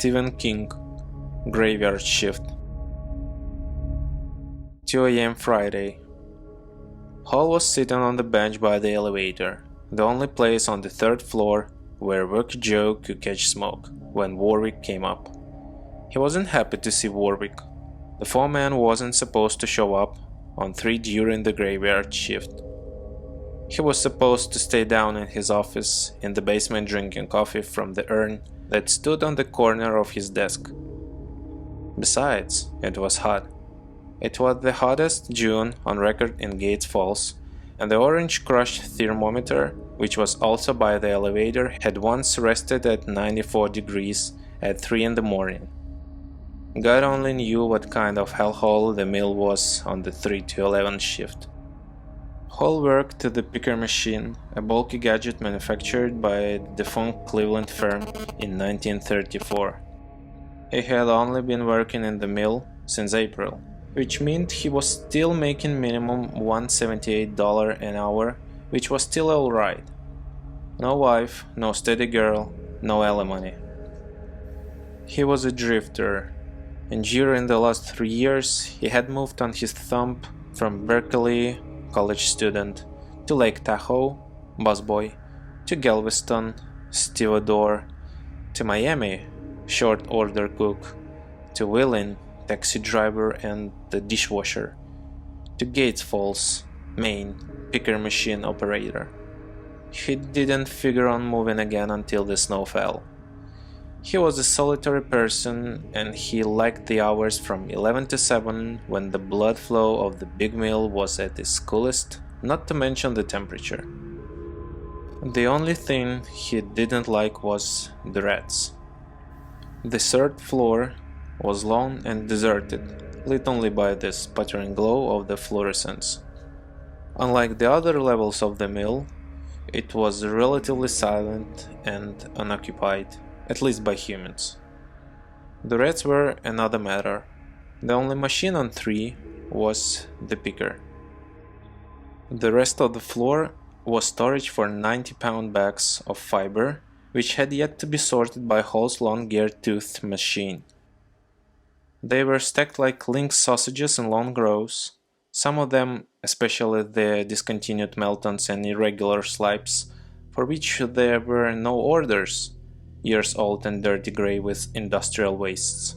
Stephen King, Graveyard Shift. 2 a.m. Friday. Hall was sitting on the bench by the elevator, the only place on the third floor where Work Joe could catch smoke, when Warwick came up. He wasn't happy to see Warwick. The foreman wasn't supposed to show up on 3 during the graveyard shift. He was supposed to stay down in his office in the basement drinking coffee from the urn that stood on the corner of his desk. Besides, it was hot. It was the hottest June on record in Gates Falls, and the orange crushed thermometer, which was also by the elevator, had once rested at 94 degrees at 3 in the morning. God only knew what kind of hellhole the mill was on the 3 to 11 shift. Hall worked to the picker machine, a bulky gadget manufactured by a defunct Cleveland firm in 1934. He had only been working in the mill since April, which meant he was still making minimum $178 an hour, which was still alright. No wife, no steady girl, no alimony. He was a drifter, and during the last 3 years he had moved on his thumb from Berkeley, college student, to Lake Tahoe, busboy, to Galveston, stevedore, to Miami, short order cook, to Wheeling, taxi driver and the dishwasher, to Gates Falls, Maine, picker machine operator. He didn't figure on moving again until the snow fell. He was a solitary person, and he liked the hours from 11 to 7 when the blood flow of the big mill was at its coolest, not to mention the temperature. The only thing he didn't like was the rats. The third floor was lone and deserted, lit only by the sputtering glow of the fluorescents. Unlike the other levels of the mill, it was relatively silent and unoccupied, at least by humans. The rats were another matter. The only machine on 3 was the picker. The rest of the floor was storage for 90-pound bags of fiber, which had yet to be sorted by Hall's long gear-toothed machine. They were stacked like link sausages in long rows, some of them, especially the discontinued Meltons and irregular slipes, for which there were no orders, years old and dirty grey with industrial wastes.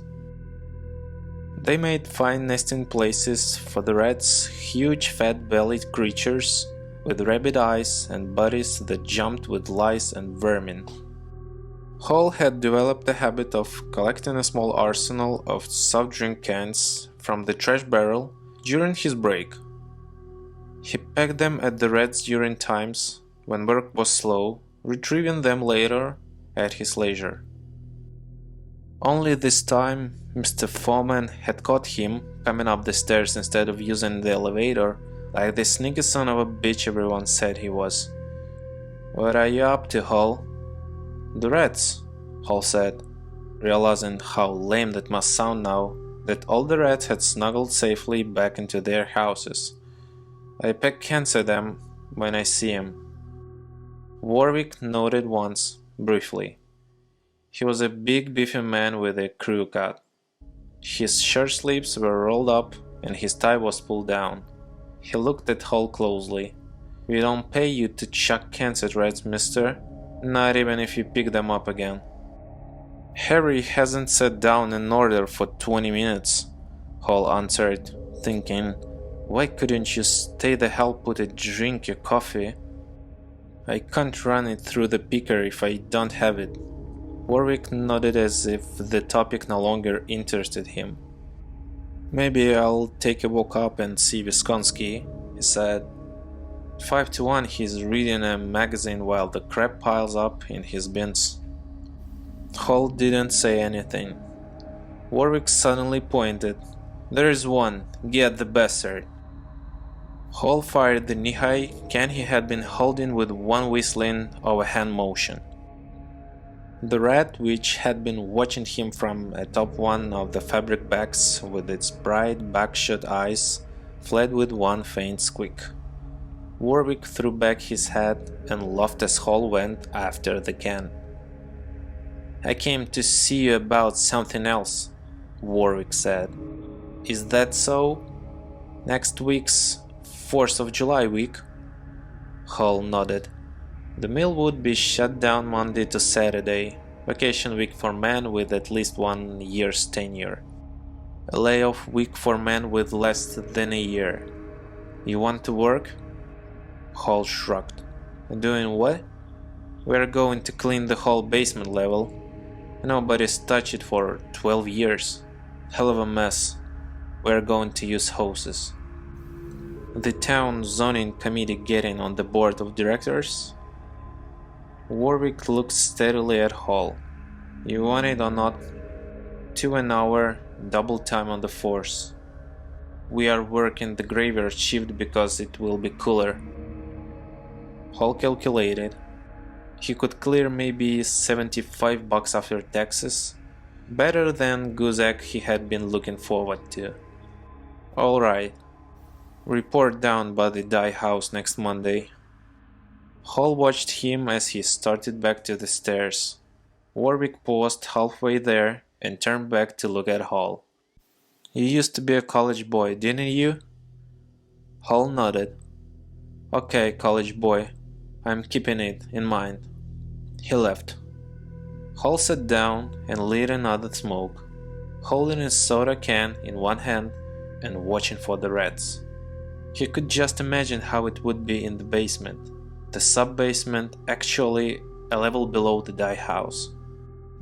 They made fine nesting places for the rats, huge fat-bellied creatures with rabid eyes and bodies that jumped with lice and vermin. Hall had developed the habit of collecting a small arsenal of soft drink cans from the trash barrel during his break. He packed them at the rats during times when work was slow, retrieving them later at his leisure. Only this time, Mr. Foreman had caught him coming up the stairs instead of using the elevator, like the sneaky son of a bitch everyone said he was. "What are you up to, Hall?" "The rats," Hall said, realizing how lame that must sound now that all the rats had snuggled safely back into their houses. "I pack cans at them when I see 'em." Warwick nodded once, briefly. He was a big beefy man with a crew cut. His shirt sleeves were rolled up and his tie was pulled down. He looked at Hall closely. "We don't pay you to chuck cans at rats, mister, not even if you pick them up again." "Harry hasn't sat down in order for 20 minutes, Hall answered, thinking, "Why couldn't you stay the hell put a drink your coffee?" "I can't run it through the picker if I don't have it." Warwick nodded as if the topic no longer interested him. "Maybe I'll take a walk up and see Wisconsin," he said. 5 to 1 he's reading a magazine while the crap piles up in his bins. Hall didn't say anything. Warwick suddenly pointed. "There's one, get the bastard." Hall fired the knee-high can he had been holding with one whistling of a hand motion. The rat, which had been watching him from atop one of the fabric bags with its bright buckshot eyes, fled with one faint squeak. Warwick threw back his head and laughed as Hall went after the can. "I came to see you about something else," Warwick said. "Is that so? Next week's 4th of July week?" Hall nodded. The mill would be shut down Monday to Saturday, vacation week for men with at least 1 year's tenure. A layoff week for men with less than a year. "You want to work?" Hall shrugged. "Doing what?" "We're going to clean the whole basement level. Nobody's touched it for 12 years. Hell of a mess. We're going to use hoses." "The town zoning committee getting on the board of directors?" Warwick looked steadily at Hall. "You want it or not? 2 an hour, double time on the force. We are working the graveyard shift because it will be cooler." Hall calculated. He could clear maybe $75 after taxes. Better than goose egg he had been looking forward to. "All right. Report down by the dye house next Monday." Hall watched him as he started back to the stairs. Warwick paused halfway there and turned back to look at Hall. "You used to be a college boy, didn't you?" Hall nodded. "Okay, college boy. I'm keeping it in mind." He left. Hall sat down and lit another smoke, holding his soda can in one hand and watching for the rats. He could just imagine how it would be in the basement, the sub-basement actually a level below the dye house.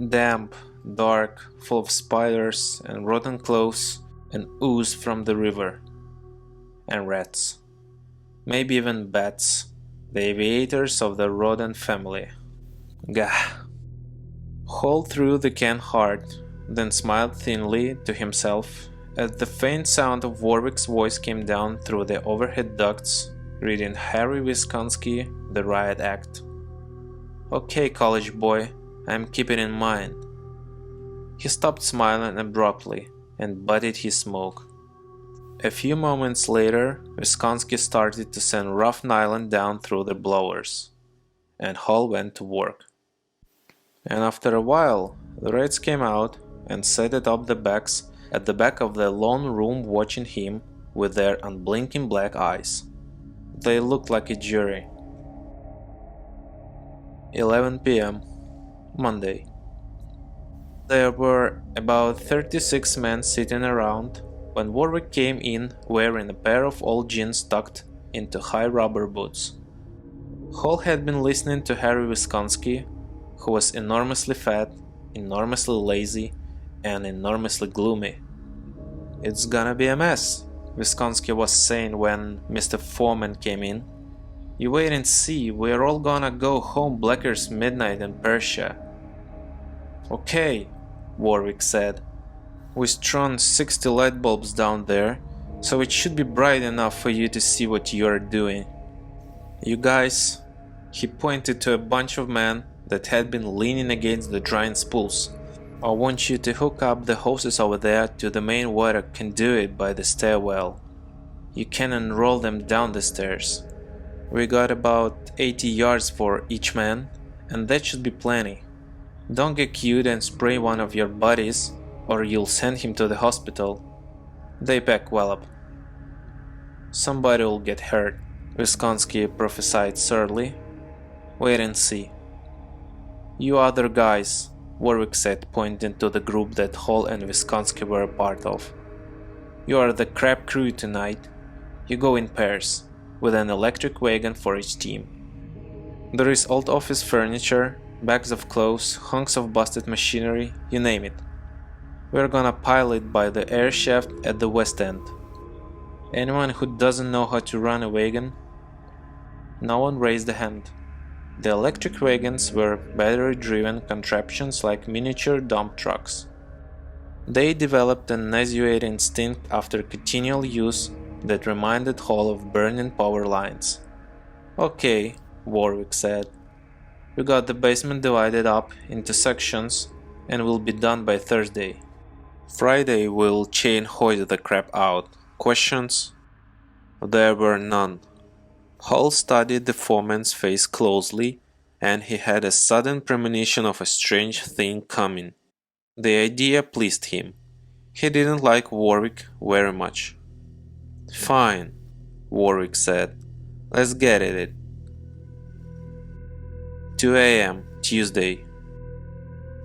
Damp, dark, full of spiders and rotten clothes and ooze from the river. And rats. Maybe even bats, the aviators of the rodent family. Gah. Hall threw the can hard, then smiled thinly to himself as the faint sound of Warwick's voice came down through the overhead ducts, reading Harry Wisconski, The Riot Act. "Okay, college boy, I'm keeping in mind." He stopped smiling abruptly and butted his smoke. A few moments later, Wisconski started to send rough nylon down through the blowers, and Hall went to work. And after a while, the rats came out and sat atop the backs at the back of the long room watching him with their unblinking black eyes. They looked like a jury. 11 p.m. Monday. There were about 36 men sitting around when Warwick came in wearing a pair of old jeans tucked into high rubber boots. Hall had been listening to Harry Wisconski, who was enormously fat, enormously lazy, and enormously gloomy. "It's gonna be a mess," Wisconski was saying when Mr. Foreman came in. "You wait and see, we're all gonna go home blacker as midnight in Persia." "Okay," Warwick said. "We strung 60 light bulbs down there, so it should be bright enough for you to see what you're doing. You guys," he pointed to a bunch of men that had been leaning against the drying spools, "I want you to hook up the hoses over there to the main water conduit by the stairwell. You can unroll them down the stairs. We got about 80 yards for each man, and that should be plenty. Don't get cute and spray one of your buddies, or you'll send him to the hospital. They pack well up." "Somebody will get hurt," Wisconski prophesied surly. "Wait and see." "You other guys," Warwick said, pointing to the group that Hall and Wisconski were a part of. "You are the crab crew tonight. You go in pairs, with an electric wagon for each team. There is old office furniture, bags of clothes, hunks of busted machinery, you name it. We're gonna pile it by the air shaft at the west end. Anyone who doesn't know how to run a wagon?" No one raised a hand. The electric wagons were battery-driven contraptions like miniature dump trucks. They developed a nauseating instinct after continual use that reminded Hall of burning power lines. "Okay," Warwick said. "We got the basement divided up into sections and we'll be done by Thursday. Friday we'll chain hoist the crap out. Questions?" There were none. Hall studied the foreman's face closely and he had a sudden premonition of a strange thing coming. The idea pleased him. He didn't like Warwick very much. "Fine," Warwick said. "Let's get at it." 2 a.m. Tuesday.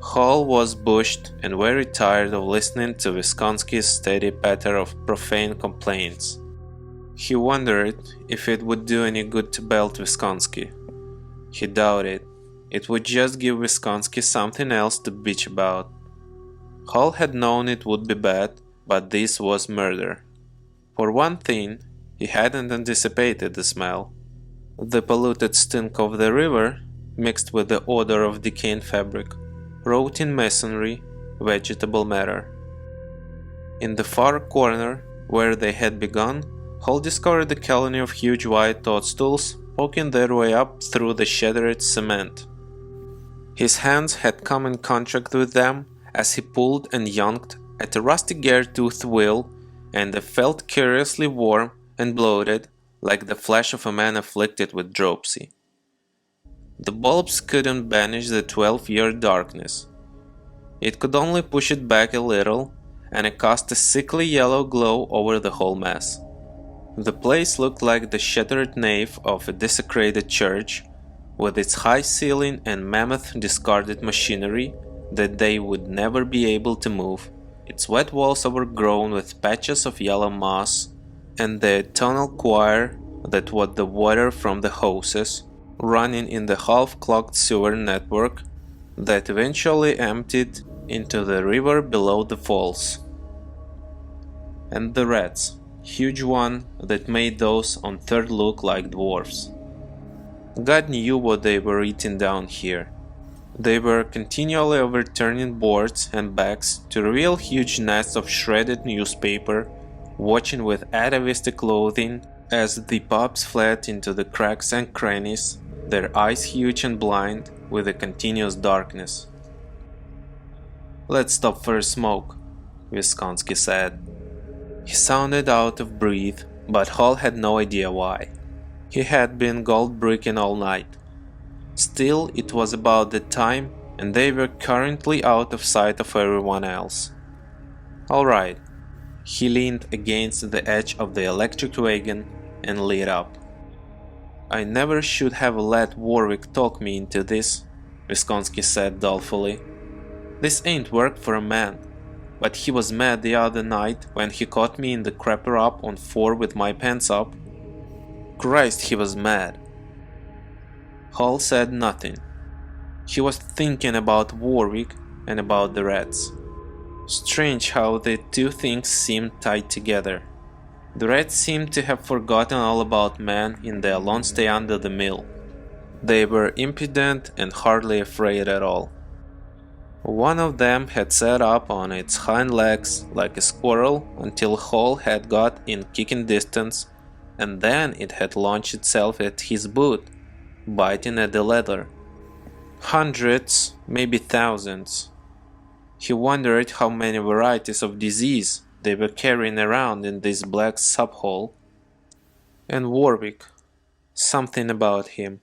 Hall was bushed and very tired of listening to Wisconski's steady patter of profane complaints. He wondered if it would do any good to belt Wisconski. He doubted. It would just give Wisconski something else to bitch about. Hall had known it would be bad, but this was murder. For one thing, he hadn't anticipated the smell. The polluted stink of the river, mixed with the odor of decaying fabric, rotten masonry, vegetable matter. In the far corner, where they had begun, Hall discovered a colony of huge white toadstools poking their way up through the shattered cement. His hands had come in contact with them as he pulled and yanked at a rusty gear-toothed wheel, and they felt curiously warm and bloated, like the flesh of a man afflicted with dropsy. The bulbs couldn't banish the 12-year darkness. It could only push it back a little, and it cast a sickly yellow glow over the whole mass. The place looked like the shattered nave of a desecrated church, with its high ceiling and mammoth discarded machinery that they would never be able to move, its wet walls overgrown with patches of yellow moss, and the tonal choir that was the water from the hoses, running in the half-clogged sewer network that eventually emptied into the river below the falls. And the rats, huge one that made those on third look like dwarfs. God knew what they were eating down here. They were continually overturning boards and bags to reveal huge nests of shredded newspaper, watching with atavistic loathing as the pups fled into the cracks and crannies, their eyes huge and blind with the continuous darkness. "Let's stop for a smoke," Wisconski said. He sounded out of breath, but Hall had no idea why. He had been gold bricking all night. Still, it was about that time, and they were currently out of sight of everyone else. "All right." He leaned against the edge of the electric wagon and lit up. "I never should have let Warwick talk me into this," Wisconski said dolefully. "This ain't work for a man. But he was mad the other night when he caught me in the crapper up on 4 with my pants up. Christ, he was mad." Hall said nothing. He was thinking about Warwick and about the rats. Strange how the two things seemed tied together. The rats seemed to have forgotten all about man in their long stay under the mill. They were impudent and hardly afraid at all. One of them had sat up on its hind legs like a squirrel until Hall had got in kicking distance, and then it had launched itself at his boot, biting at the leather. Hundreds, maybe thousands. He wondered how many varieties of disease they were carrying around in this black sub-hole. And Warwick. Something about him.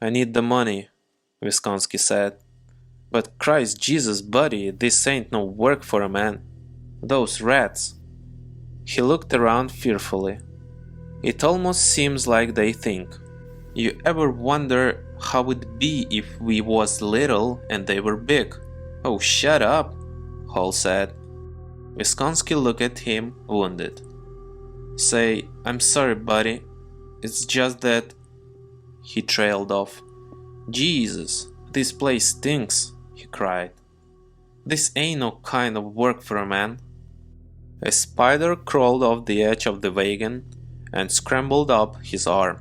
"I need the money," Wisconski said. "But Christ Jesus, buddy, this ain't no work for a man. Those rats." He looked around fearfully. "It almost seems like they think. You ever wonder how it'd be if we was little and they were big?" "Oh, shut up," Hall said. Wisconski looked at him, wounded. "Say, I'm sorry, buddy. It's just that..." He trailed off. "Jesus, this place stinks," he cried. "This ain't no kind of work for a man." A spider crawled off the edge of the wagon and scrambled up his arm.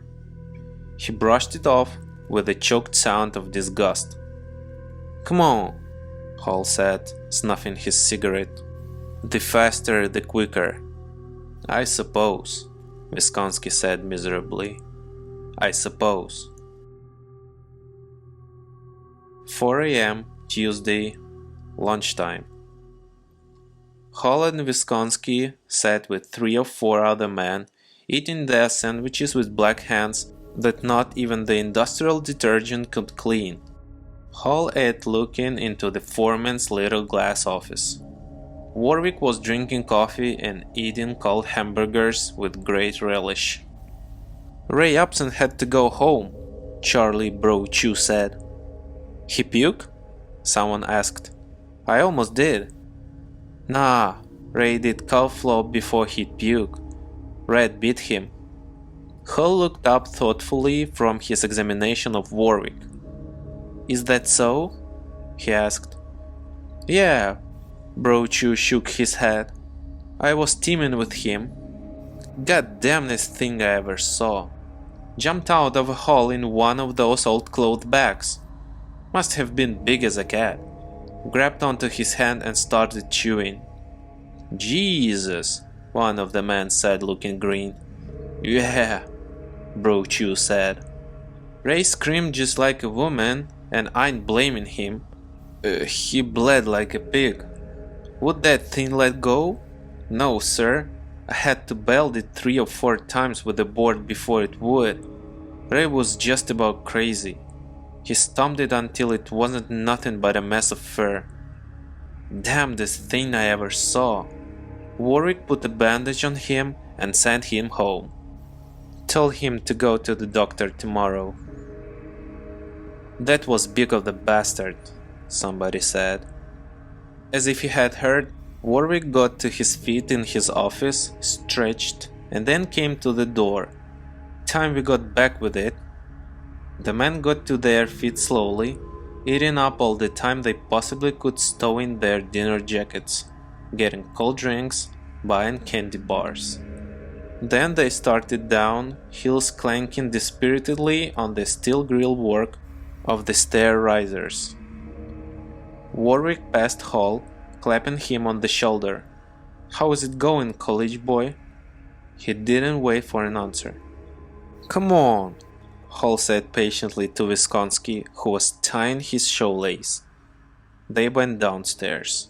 He brushed it off with a choked sound of disgust. "Come on," Hall said, snuffing his cigarette. "The faster, the quicker." "I suppose," Wisconski said miserably. "I suppose." 4 a.m. Tuesday, lunchtime. Hall and Wisconski sat with 3 or 4 other men, eating their sandwiches with black hands that not even the industrial detergent could clean. Hall ate looking into the foreman's little glass office. Warwick was drinking coffee and eating cold hamburgers with great relish. "Ray Upson had to go home," Charlie Brochu said. "He puke?" someone asked. "I almost did." "Nah, Ray did cow flop before he'd puke. Red beat him." Hall looked up thoughtfully from his examination of Warwick. "Is that so?" he asked. "Yeah," Brochu shook his head. "I was teaming with him. Goddamnest thing I ever saw. Jumped out of a hole in one of those old clothes bags. Must have been big as a cat. Grabbed onto his hand and started chewing." "Jesus," one of the men said, looking green. "Yeah," Brochu said. "Ray screamed just like a woman, and I ain't blaming him. He bled like a pig. Would that thing let go? No, sir. I had to belt it 3 or 4 times with the board before it would. Ray was just about crazy. He stomped it until it wasn't nothing but a mess of fur. Damnedest thing I ever saw." Warwick put a bandage on him and sent him home. "Tell him to go to the doctor tomorrow." "That was big of the bastard," somebody said. As if he had heard, Warwick got to his feet in his office, stretched, and then came to the door. "Time we got back with it." The men got to their feet slowly, eating up all the time they possibly could stow in their dinner jackets, getting cold drinks, buying candy bars. Then they started down, heels clanking dispiritedly on the steel grille work of the stair risers. Warwick passed Hall, clapping him on the shoulder. "How is it going, college boy?" He didn't wait for an answer. "Come on," Hall said patiently to Wisconsin, who was tying his shoelace. They went downstairs.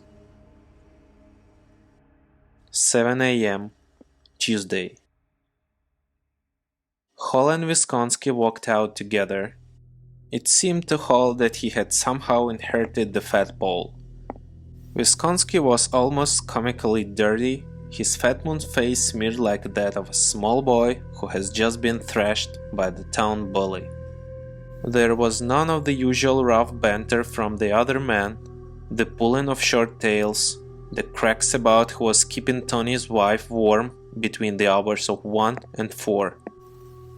7 a.m. Tuesday. Hall and Wisconsin walked out together. It seemed to Hall that he had somehow inherited the fat ball. Wisconsin was almost comically dirty, his fat moon face smeared like that of a small boy who has just been thrashed by the town bully. There was none of the usual rough banter from the other man, the pulling of short tails, the cracks about who was keeping Tony's wife warm between the hours of 1 and 4.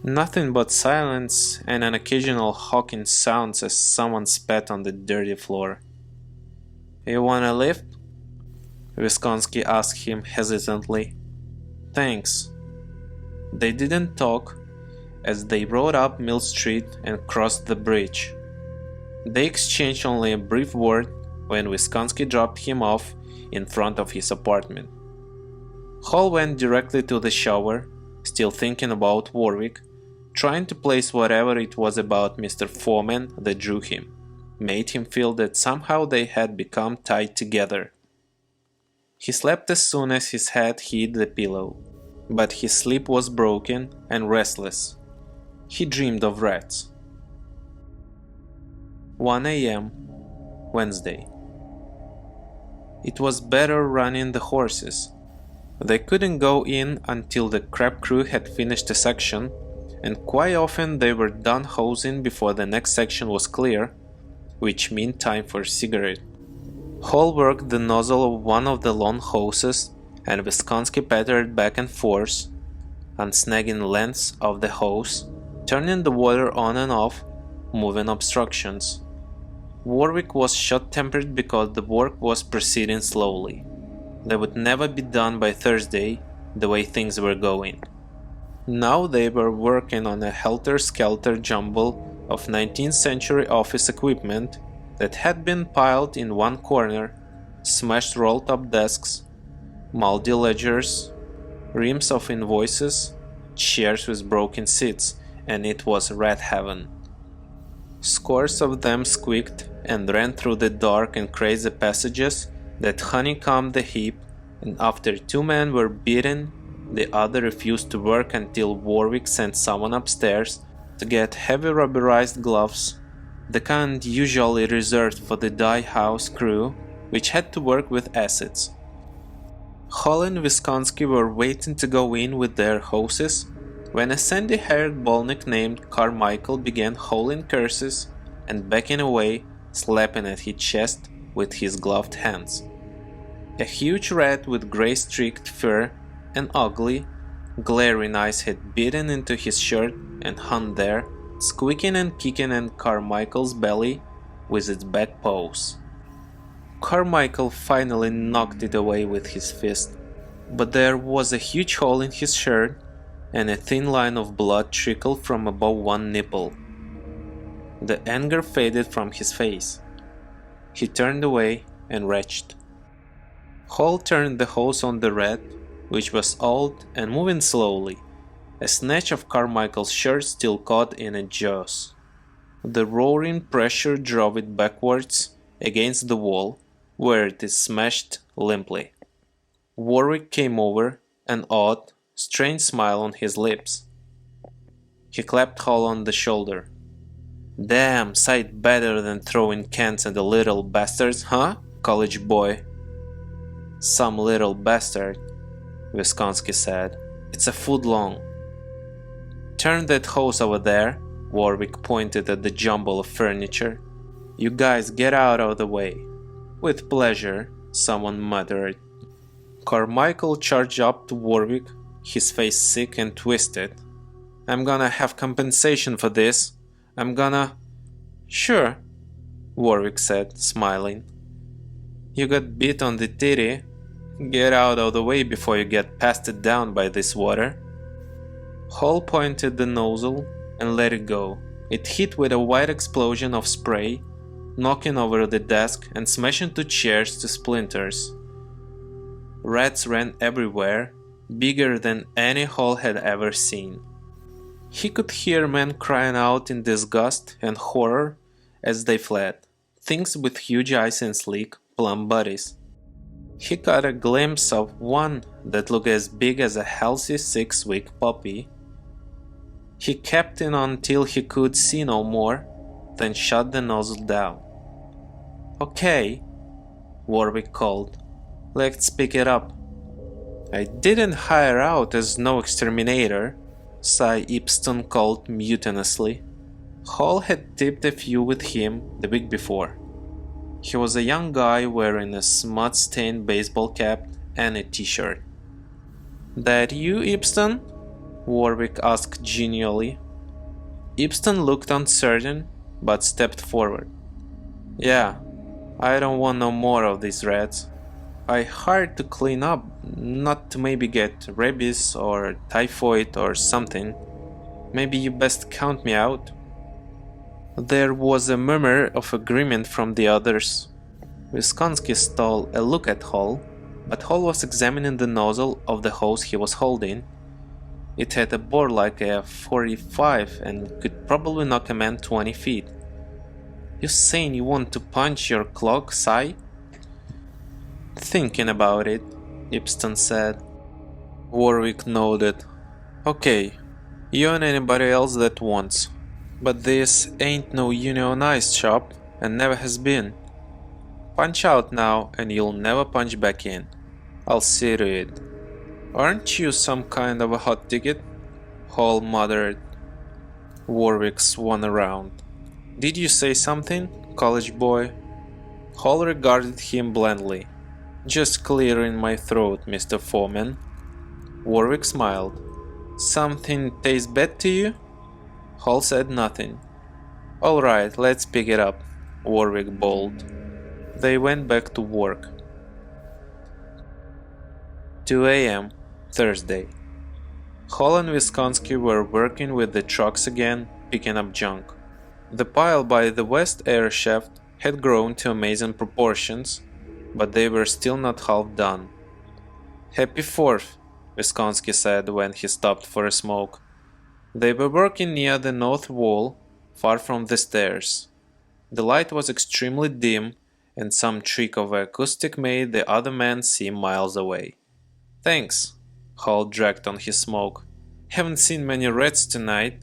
Nothing but silence and an occasional hawking sounds as someone spat on the dirty floor. "You want a lift?" Wisconsin asked him hesitantly. "Thanks." They didn't talk as they rode up Mill Street and crossed the bridge. They exchanged only a brief word when Wisconsin dropped him off in front of his apartment. Hall went directly to the shower, still thinking about Warwick, trying to place whatever it was about Mr. Foreman that drew him, made him feel that somehow they had become tied together. He slept as soon as his head hit the pillow, but his sleep was broken and restless. He dreamed of rats. 1 a.m. Wednesday. It was better running the horses. They couldn't go in until the crab crew had finished a section, and quite often they were done hosing before the next section was clear, which meant time for a cigarette. Hall worked the nozzle of one of the long hoses, and Wisconsin pattered back and forth, unsnagging lengths of the hose, turning the water on and off, moving obstructions. Warwick was short-tempered because the work was proceeding slowly. They would never be done by Thursday, the way things were going. Now they were working on a helter-skelter jumble of 19th century office equipment that had been piled in one corner, smashed roll-top desks, moldy ledgers, reams of invoices, chairs with broken seats, and it was rat heaven. Scores of them squeaked and ran through the dark and crazy passages that honeycombed the heap, and after 2 men were beaten, the other refused to work until Warwick sent someone upstairs to get heavy rubberized gloves, the kind usually reserved for the dye house crew, which had to work with acids. Hall and Wisconsin were waiting to go in with their hoses when a sandy-haired Bolnick named Carmichael began howling curses and backing away, slapping at his chest with his gloved hands. A huge rat with gray-streaked fur and ugly, glaring eyes had bitten into his shirt and hung there, squeaking and kicking at Carmichael's belly with its back paws. Carmichael finally knocked it away with his fist, but there was a huge hole in his shirt and a thin line of blood trickled from above one nipple. The anger faded from his face. He turned away and retched. Hall turned the hose on the rat, which was old and moving slowly, a snatch of Carmichael's shirt still caught in its jaws. The roaring pressure drove it backwards against the wall, where it smashed limply. Warwick came over, an odd, strange smile on his lips. He clapped Hall on the shoulder. "Damn sight better than throwing cans at the little bastards, huh, college boy?" "Some little bastard," Wisconsin said. "It's a foot long." "Turn that hose over there," Warwick pointed at the jumble of furniture. "You guys get out of the way." "With pleasure," someone muttered. Carmichael charged up to Warwick, his face sick and twisted. "I'm gonna have compensation for this. I'm gonna—" "Sure," Warwick said, smiling. "You got bit on the titty. Get out of the way before you get pasted down by this water." Hall pointed the nozzle and let it go. It hit with a white explosion of spray, knocking over the desk and smashing two chairs to splinters. Rats ran everywhere, bigger than any Hall had ever seen. He could hear men crying out in disgust and horror as they fled, things with huge eyes and sleek, plump bodies. He caught a glimpse of one that looked as big as a healthy 6-week puppy. He kept it until he could see no more, then shut the nozzle down. "Okay," Warwick called. "Let's pick it up." "I didn't hire out as no exterminator," Cy Epston called mutinously. Hall had tipped a few with him the week before. He was a young guy wearing a smut-stained baseball cap and a t-shirt. "That you, Epston?" Warwick asked genially. Epston looked uncertain, but stepped forward. "Yeah, I don't want no more of these rats. I hired to clean up, not to maybe get rabies or typhoid or something. Maybe you best count me out." There was a murmur of agreement from the others. Wisconsin stole a look at Hall, but Hall was examining the nozzle of the hose he was holding. It had a bore like a .45 and could probably knock a man 20 feet. "You saying you want to punch your clock, Cy?" "Thinking about it," Epston said. Warwick nodded. "Okay, you and anybody else that wants. But this ain't no unionized shop, and never has been. Punch out now, and you'll never punch back in. I'll see to it." "Aren't you some kind of a hot ticket?" Hall muttered. Warwick swung around. "Did you say something, college boy?" Hall regarded him blandly. "Just clearing my throat, Mr. Foreman." Warwick smiled. "Something tastes bad to you?" Hall said nothing. "All right, let's pick it up," Warwick bawled. They went back to work. 2 a.m. Thursday. Hall and Wisconsin were working with the trucks again, picking up junk. The pile by the west air shaft had grown to amazing proportions, but they were still not half done. "Happy 4th, Wisconsin said when he stopped for a smoke. They were working near the north wall, far from the stairs. The light was extremely dim, and some trick of acoustic made the other man seem miles away. "Thanks." Hall dragged on his smoke. "Haven't seen many rats tonight."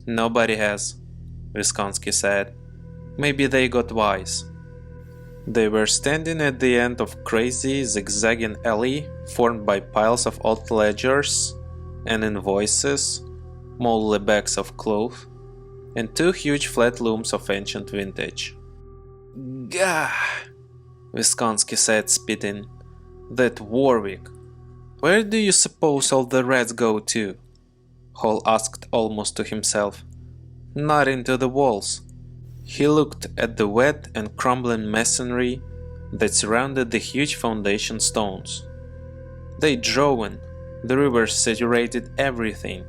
Nobody has, Wisconsin said. Maybe they got wise. They were standing at the end of crazy, zigzagging alley formed by piles of old ledgers and invoices, moldly bags of cloth, and two huge flat looms of ancient vintage. Gah! Wisconsin said, spitting. That Warwick. Where do you suppose all the rats go to? Hall asked almost to himself. Not into the walls. He looked at the wet and crumbling masonry that surrounded the huge foundation stones. They drawn. The river saturated everything.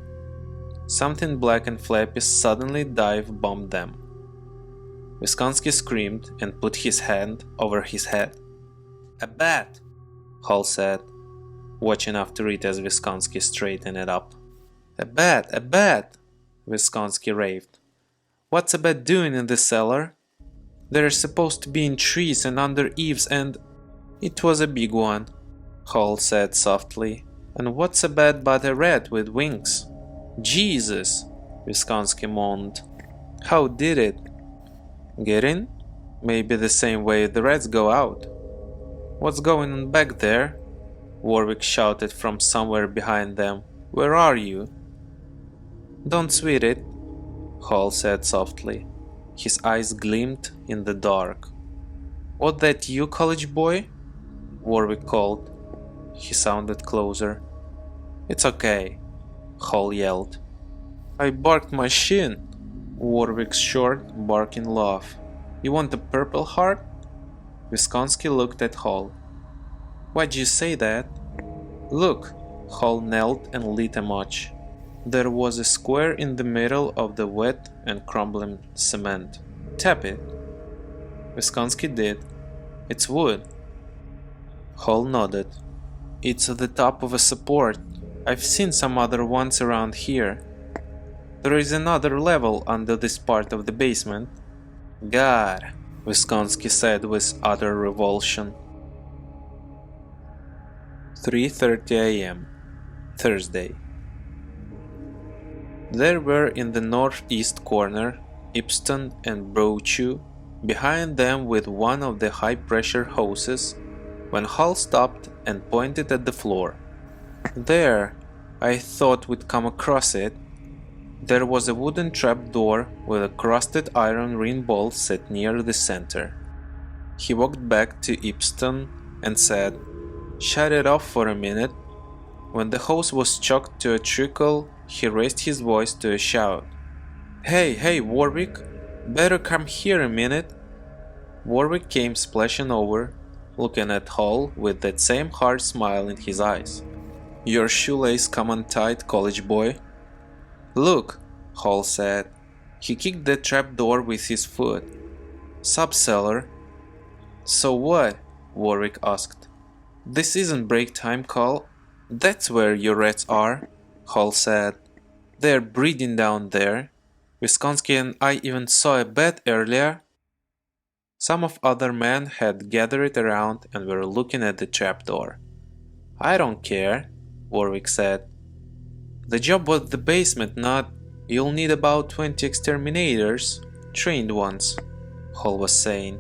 Something black and flappy suddenly dive-bombed them. Wisconsin screamed and put his hand over his head. A bat, Hall said, watching after it as Wisconsin straightened it up. A bat, Wisconsin raved. What's a bat doing in the cellar? They're supposed to be in trees and under eaves and… It was a big one, Hall said softly. And what's a bat but a rat with wings? Jesus, Wisconsin moaned. How did it? Get in? Maybe the same way the rats go out. What's going on back there? Warwick shouted from somewhere behind them. Where are you? Don't sweat it, Hall said softly. His eyes gleamed in the dark. What, that you, college boy? Warwick called. He sounded closer. It's okay, Hall yelled. I barked my shin. Warwick's short, barking laugh. You want a purple heart? Wisconsin looked at Hall. Why'd you say that? Look, Hall knelt and lit a match. There was a square in the middle of the wet and crumbling cement. Tap it. Wisconsin did. It's wood. Hall nodded. It's the top of a support. I've seen some other ones around here. There is another level under this part of the basement. God, Wisconsin said with utter revulsion. 3:30 a.m. Thursday. There were in the northeast corner Ipston and Brochu, behind them with one of the high-pressure hoses, when Hall stopped and pointed at the floor. There, I thought we'd come across it. There was a wooden trapdoor with a crusted iron ring bolt set near the center. He walked back to Ipston and said, "Shut it off for a minute." When the hose was choked to a trickle, he raised his voice to a shout. Hey, Warwick! Better come here a minute!" Warwick came splashing over, looking at Hall with that same hard smile in his eyes. "Your shoelace come untied, college boy." "Look," Hall said. He kicked the trapdoor with his foot. "Subcellar." "So what?" Warwick asked. "This isn't break time, Call." "That's where your rats are," Hall said. "They're breeding down there. Wisconsin and I even saw a bat earlier." Some of other men had gathered around and were looking at the trapdoor. "I don't care," Warwick said. "The job was the basement, not… You'll need about 20 exterminators, trained ones," Hall was saying.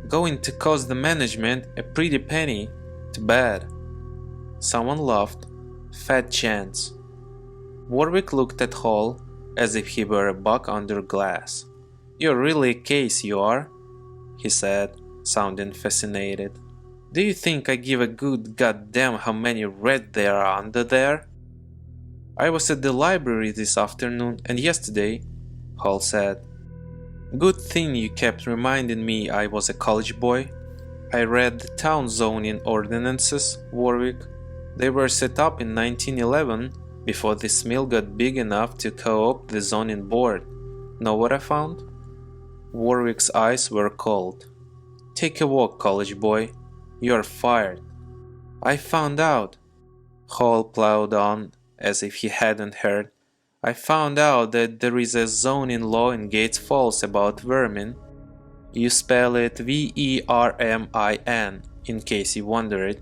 "Going to cost the management a pretty penny. Too bad." Someone laughed. Fat chance. Warwick looked at Hall as if he were a buck under glass. "You're really a case, you are," he said, sounding fascinated. "Do you think I give a good goddamn how many rats there are under there?" "I was at the library this afternoon and yesterday," Hall said. "Good thing you kept reminding me I was a college boy. I read the town zoning ordinances, Warwick. They were set up in 1911, before this mill got big enough to co-opt the zoning board. Know what I found?" Warwick's eyes were cold. "Take a walk, college boy. You're fired." "I found out," Hall plowed on as if he hadn't heard. "I found out that there is a zoning law in Gates Falls about vermin. You spell it vermin, in case you wondered.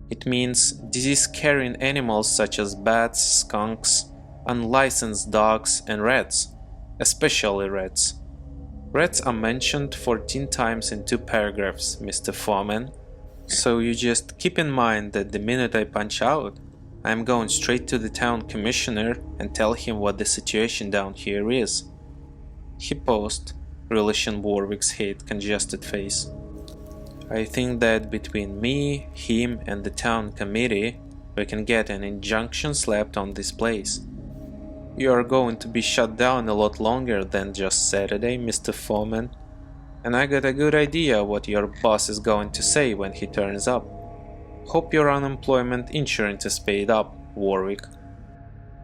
It means disease-carrying animals such as bats, skunks, unlicensed dogs, and rats. Especially rats. Rats are mentioned 14 times in 2 paragraphs, Mr. Foreman. So you just keep in mind that the minute I punch out, I'm going straight to the town commissioner and tell him what the situation down here is. He paused, relishing Warwick's hate-congested face. I think that between me, him, and the town committee, we can get an injunction slapped on this place. You are going to be shut down a lot longer than just Saturday, Mr. Foreman. And I got a good idea what your boss is going to say when he turns up. Hope your unemployment insurance is paid up, Warwick.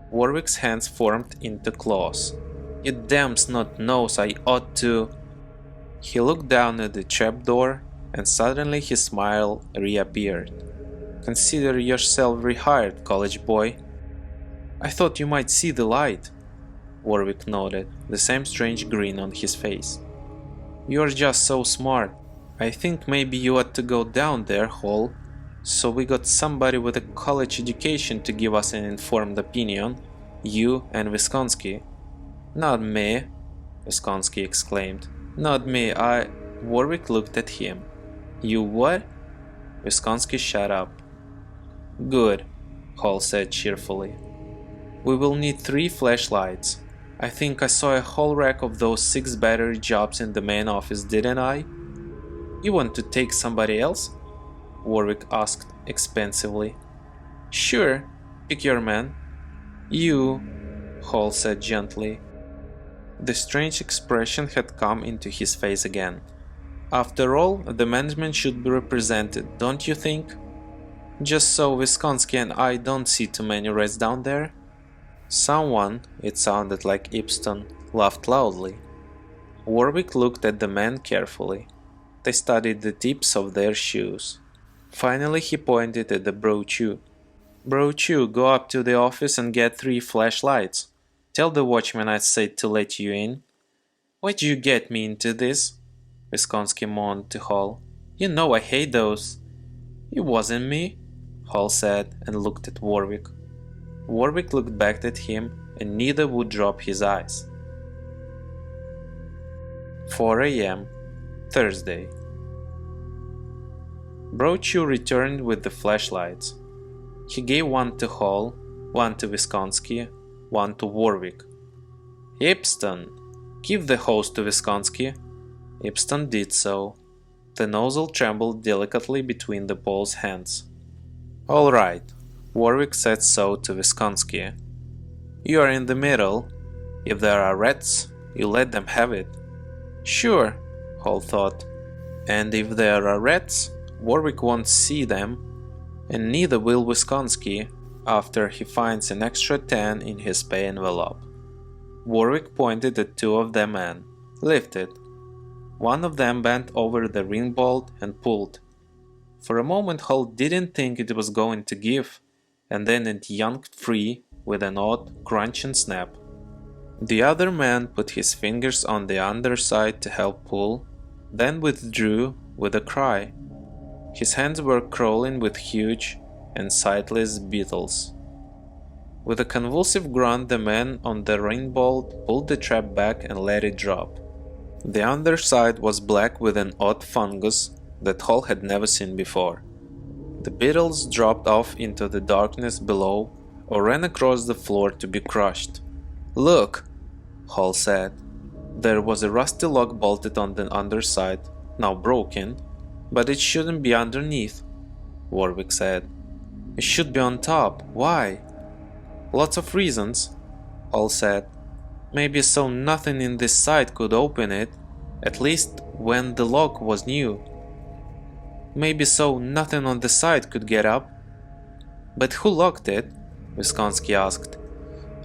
Warwick's hands formed into claws. You damn snot-nose, I ought to… He looked down at the trapdoor, and suddenly his smile reappeared. Consider yourself rehired, college boy. I thought you might see the light. Warwick nodded, the same strange grin on his face. You're just so smart. I think maybe you ought to go down there, Hall. So we got somebody with a college education to give us an informed opinion. You and Wisconsin. Not me, Wisconsin exclaimed. Not me, Warwick looked at him. You what? Wisconsin shut up. Good, Hall said cheerfully. We will need 3 flashlights. I think I saw a whole rack of those 6 battery jobs in the main office, didn't I? You want to take somebody else? Warwick asked expansively. Sure, pick your man. You, Hall said gently. The strange expression had come into his face again. After all, the management should be represented, don't you think? Just so Wisconsin and I don't see too many rats down there. Someone, it sounded like Ipston, laughed loudly. Warwick looked at the men carefully. They studied the tips of their shoes. Finally he pointed at the Brochu. Brochu, go up to the office and get 3 flashlights. Tell the watchman I said to let you in. Why'd you get me into this? Wisconsin moaned to Hall. You know I hate those. It wasn't me, Hall said and looked at Warwick. Warwick looked back at him and neither would drop his eyes. 4 a.m. Thursday. Brochu returned with the flashlights. He gave one to Hall, one to Wisconsin, one to Warwick. Ipston, give the hose to Wisconsin. Ipston did so. The nozzle trembled delicately between the Pole's hands. All right, Warwick said so to Wisconsin. You are in the middle. If there are rats, you let them have it. Sure, Hall thought. And if there are rats, Warwick won't see them, and neither will Wisconsin after he finds an extra 10 in his pay envelope. Warwick pointed at 2 of them and lifted. One of them bent over the ring bolt and pulled. For a moment Hall didn't think it was going to give, and then it yanked free with an odd crunch and snap. The other man put his fingers on the underside to help pull, then withdrew with a cry. His hands were crawling with huge and sightless beetles. With a convulsive grunt, the man on the ring bolt pulled the trap back and let it drop. The underside was black with an odd fungus that Hall had never seen before. The beetles dropped off into the darkness below or ran across the floor to be crushed. Look, Hall said. There was a rusty lock bolted on the underside, now broken, but it shouldn't be underneath, Warwick said. It should be on top. Why? Lots of reasons, Hall said. Maybe so nothing in this side could open it, at least when the lock was new. Maybe so nothing on the side could get up. But who locked it? Wisconsin asked.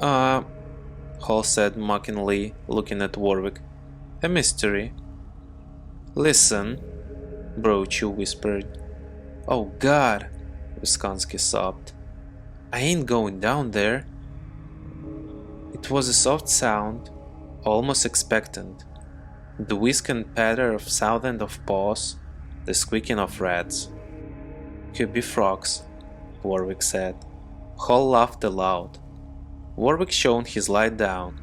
Hall said mockingly, looking at Warwick. A mystery. Listen, Brochu whispered. Oh God, Wisconsin sobbed. I ain't going down there. It was a soft sound, almost expectant. The whisk and patter of sound of paws, the squeaking of rats. Could be frogs, Warwick said. Hall laughed aloud. Warwick shone his light down.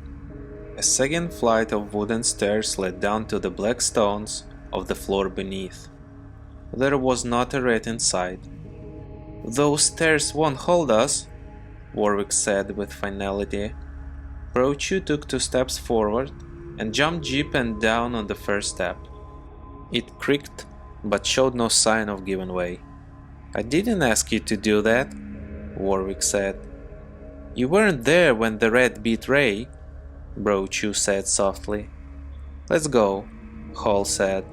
A second flight of wooden stairs led down to the black stones of the floor beneath. There was not a rat in sight. "Those stairs won't hold us," Warwick said with finality. Brochu took 2 steps forward and jumped Jeep and down on the first step. It creaked, but showed no sign of giving way. "I didn't ask you to do that," Warwick said. "You weren't there when the rat beat Ray," Brochu said softly. "Let's go," Hall said.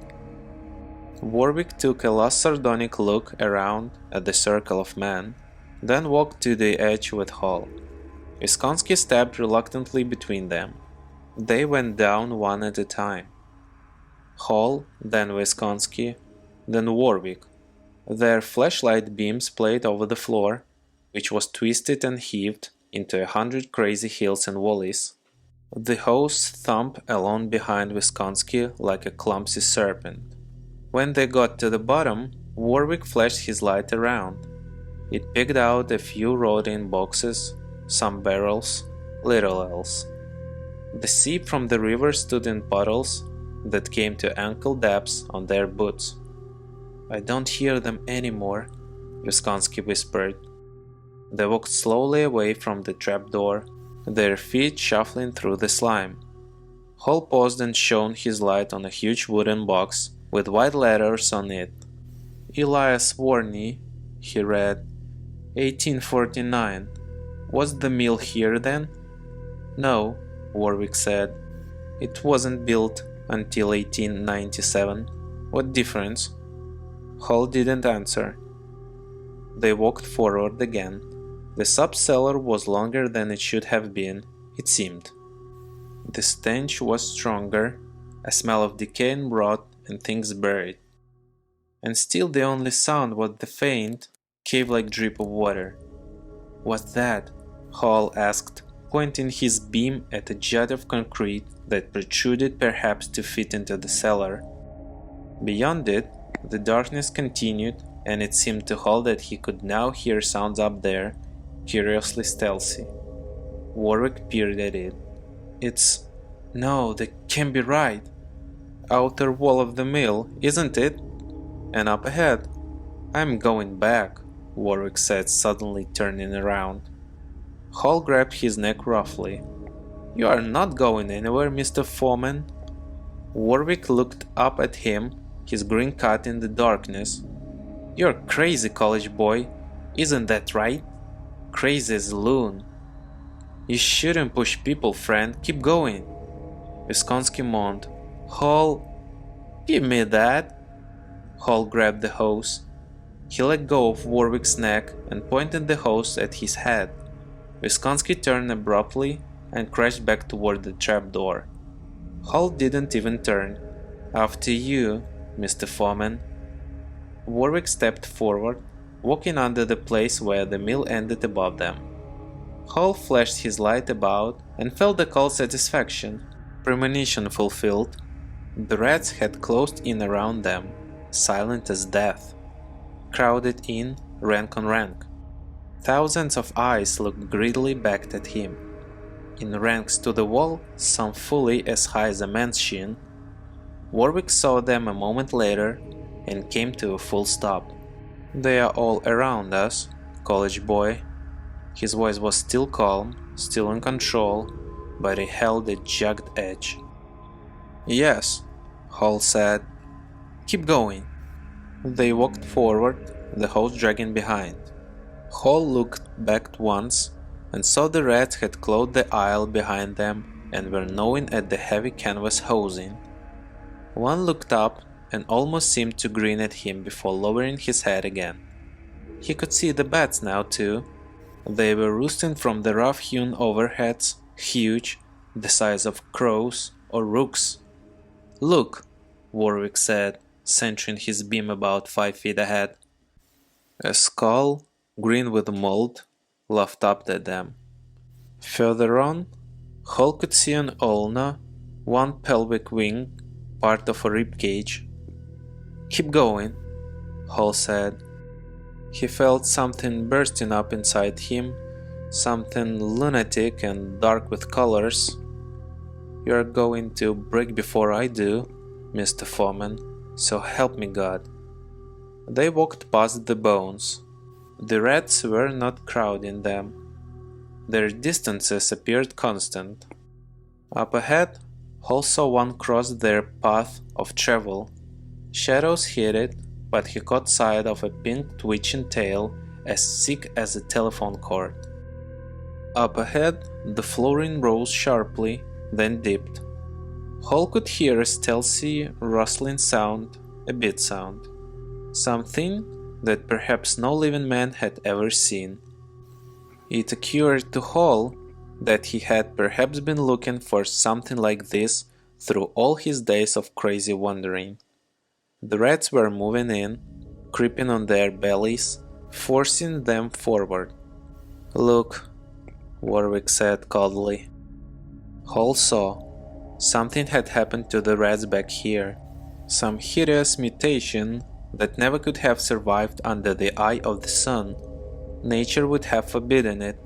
Warwick took a last sardonic look around at the circle of men, then walked to the edge with Hall. Wisconsin stepped reluctantly between them. They went down one at a time. Hall, then Wisconsin, then Warwick. Their flashlight beams played over the floor, which was twisted and heaved into 100 crazy hills and valleys. The hose thumped along behind Wisconsin like a clumsy serpent. When they got to the bottom, Warwick flashed his light around. It picked out a few rotting boxes, some barrels, little else. The seep from the river stood in puddles that came to ankle depths on their boots. "I don't hear them anymore," Wisconsin whispered. They walked slowly away from the trapdoor, their feet shuffling through the slime. Hall paused and shone his light on a huge wooden box with white letters on it. "Elias Warney," he read. "1849. Was the mill here then?" "No," Warwick said. "It wasn't built until 1897. What difference?" Hall didn't answer. They walked forward again. The sub-cellar was longer than it should have been, it seemed. The stench was stronger, a smell of decaying rot and things buried. And still the only sound was the faint, cave-like drip of water. "What's that?" Hall asked, pointing his beam at a jet of concrete that protruded perhaps 2 feet into the cellar. Beyond it, the darkness continued, and it seemed to Hall that he could now hear sounds up there, curiously stealthy. Warwick peered at it. No, that can't be right. Outer wall of the mill, isn't it? And up ahead." "I'm going back," Warwick said, suddenly turning around. Hall grabbed his neck roughly. "You are not going anywhere, Mr. Foreman." Warwick looked up at him, his grin cut in the darkness. "You're crazy, college boy. Isn't that right? Crazy as a loon." "You shouldn't push people, friend. Keep going." Wisconsin moaned. "Hall, give me that." Hall grabbed the hose. He let go of Warwick's neck and pointed the hose at his head. Wisconsin turned abruptly and crashed back toward the trapdoor. Hall didn't even turn. "After you, Mr. Foreman." Warwick stepped forward, walking under the place where the mill ended above them. Hall flashed his light about and felt a cold satisfaction. Premonition fulfilled. The rats had closed in around them, silent as death. Crowded in, rank on rank. Thousands of eyes looked greedily back at him. In ranks to the wall, some fully as high as a man's shin. Warwick saw them a moment later and came to a full stop. "They are all around us, college boy." His voice was still calm, still in control, but it held a jagged edge. "Yes," Hall said. "Keep going." They walked forward, the hose dragging behind. Hall looked back once and saw the rats had closed the aisle behind them and were gnawing at the heavy canvas hosing. One looked up and almost seemed to grin at him before lowering his head again. He could see the bats now too. They were roosting from the rough-hewn overheads, huge, the size of crows or rooks. "Look," Warwick said, centering his beam about 5 feet ahead. A skull, green with mold, laughed up at them. Further on, Hall could see an ulna, one pelvic wing, part of a rib cage. "Keep going," Hall said. He felt something bursting up inside him, something lunatic and dark with colors. "You're going to break before I do, Mr. Foreman, so help me God." They walked past the bones. The rats were not crowding them. Their distances appeared constant. Up ahead, Hall saw one cross their path of travel. Shadows hid it, but he caught sight of a pink twitching tail as thick as a telephone cord. Up ahead, the flooring rose sharply, then dipped. Hall could hear a stealthy, rustling sound, a beat sound. Something that perhaps no living man had ever seen. It occurred to Hall that he had perhaps been looking for something like this through all his days of crazy wandering. The rats were moving in, creeping on their bellies, forcing them forward. "Look," Warwick said coldly. Hall saw. Something had happened to the rats back here. Some hideous mutation that never could have survived under the eye of the sun. Nature would have forbidden it,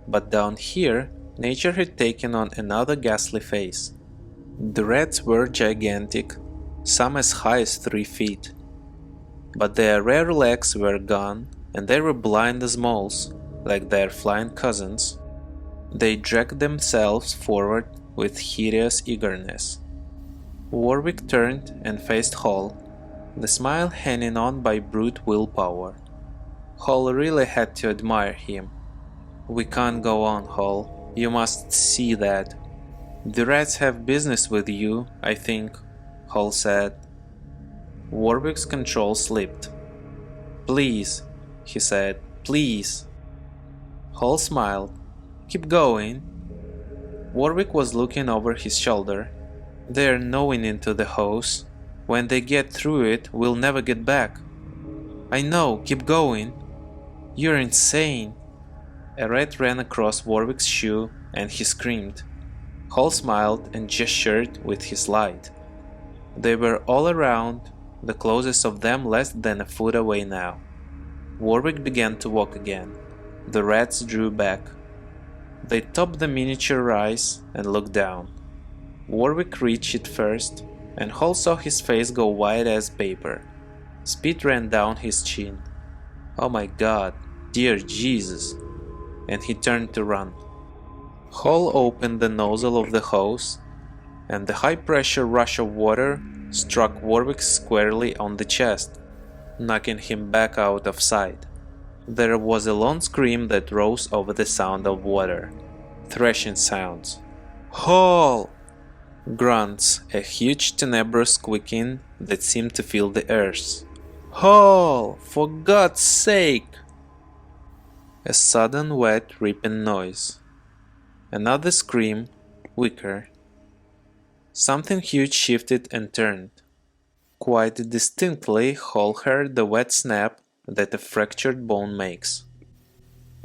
but down here, nature had taken on another ghastly face. The rats were gigantic, some as high as 3 feet. But their rear legs were gone, and they were blind as moles, like their flying cousins. They dragged themselves forward with hideous eagerness. Warwick turned and faced Hall, the smile hanging on by brute willpower. Hall really had to admire him. "We can't go on, Hall. You must see that." "The rats have business with you, I think," Hall said. Warwick's control slipped. "Please," he said, "please." Hall smiled. "Keep going." Warwick was looking over his shoulder. "They're gnawing into the hose. When they get through it, we'll never get back." "I know, keep going." "You're insane." A rat ran across Warwick's shoe and he screamed. Hall smiled and gestured with his light. They were all around, the closest of them less than a foot away now. Warwick began to walk again. The rats drew back. They topped the miniature rise and looked down. Warwick reached it first, and Hall saw his face go white as paper. Spit ran down his chin. "Oh my God, dear Jesus!" And he turned to run. Hall opened the nozzle of the hose, and the high-pressure rush of water struck Warwick squarely on the chest, knocking him back out of sight. There was a long scream that rose over the sound of water. Thrashing sounds. "Hall!" Grunts, a huge tenebrous squeaking that seemed to fill the earth. "Hall! For God's sake!" A sudden wet ripping noise. Another scream, weaker. Something huge shifted and turned. Quite distinctly Hall heard the wet snap that a fractured bone makes.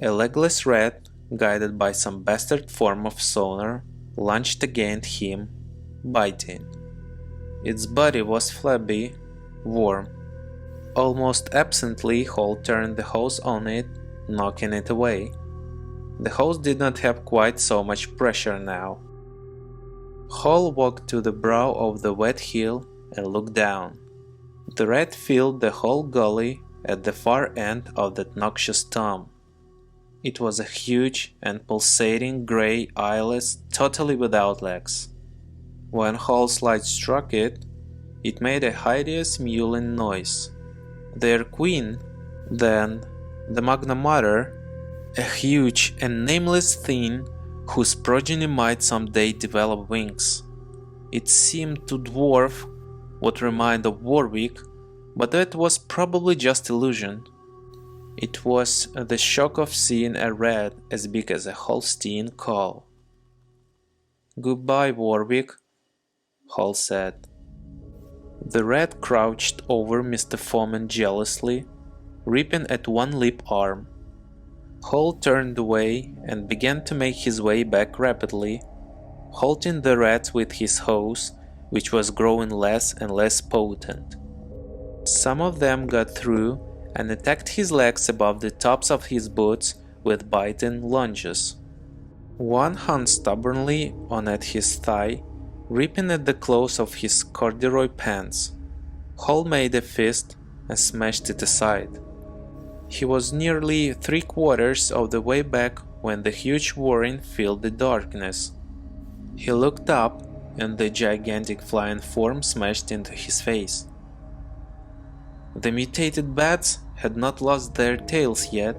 A legless rat, guided by some bastard form of sonar, lunged against him, biting. Its body was flabby, warm. Almost absently Hall turned the hose on it, knocking it away. The hose did not have quite so much pressure now. Hall walked to the brow of the wet hill and looked down. The rat filled the whole gully at the far end of that noxious tomb. It was a huge and pulsating grey eyeless totally without legs. When Hall's light struck it, it made a hideous mewling noise. Their queen, then, the Magna Mater, a huge and nameless thing whose progeny might someday develop wings. It seemed to dwarf what remained of Warwick, but that was probably just illusion. It was the shock of seeing a rat as big as a Holstein cow. "Goodbye, Warwick," Hall said. The rat crouched over Mr. Foreman jealously, ripping at one limp arm. Hall turned away and began to make his way back rapidly, halting the rats with his hose, which was growing less and less potent. Some of them got through and attacked his legs above the tops of his boots with biting lunges. One hung stubbornly on at his thigh, ripping at the clothes of his corduroy pants. Hall made a fist and smashed it aside. He was nearly 3/4 of the way back when the huge warren filled the darkness. He looked up, and the gigantic flying form smashed into his face. The mutated bats had not lost their tails yet.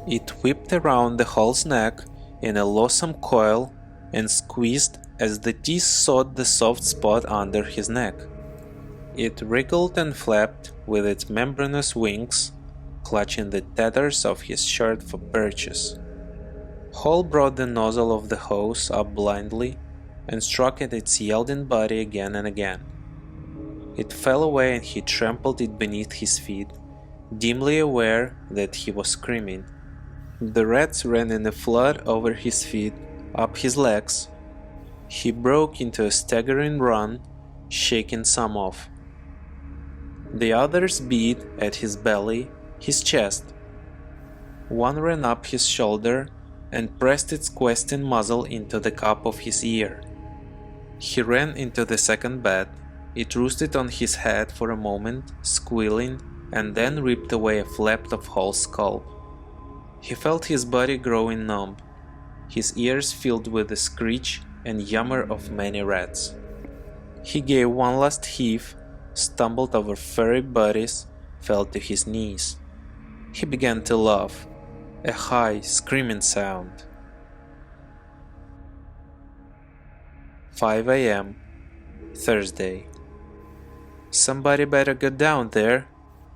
It whipped around the Hall's neck in a loathsome coil and squeezed as the teeth sought the soft spot under his neck. It wriggled and flapped with its membranous wings, clutching the tatters of his shirt for purchase. Hall brought the nozzle of the hose up blindly and struck at its yielding body again and again. It fell away and he trampled it beneath his feet, dimly aware that he was screaming. The rats ran in a flood over his feet, up his legs. He broke into a staggering run, shaking some off. The others beat at his belly, his chest. One ran up his shoulder and pressed its questing muzzle into the cup of his ear. He ran into the second bat. It roosted on his head for a moment, squealing, and then ripped away a flap of Hall's scalp. He felt his body growing numb, his ears filled with the screech and yammer of many rats. He gave one last heave, stumbled over furry bodies, fell to his knees. He began to laugh, a high, screaming sound. 5 a.m. Thursday. "Somebody better get down there,"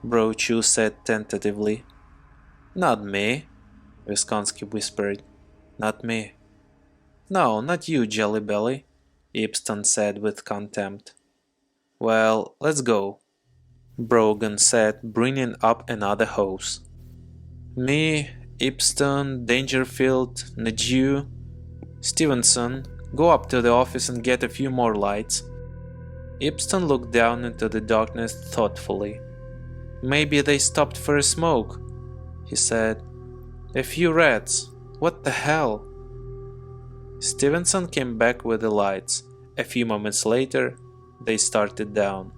Bro Chew said tentatively. "Not me," Wisconsin whispered. "Not me." "No, not you, Jelly Belly," Ipston said with contempt. "Well, let's go," Brogan said, bringing up another hose. "Me, Ipston, Dangerfield, Najee, Stevenson, go up to the office and get a few more lights." Ipston looked down into the darkness thoughtfully. "Maybe they stopped for a smoke," he said. "A few rats. What the hell?" Stevenson came back with the lights. A few moments later, they started down.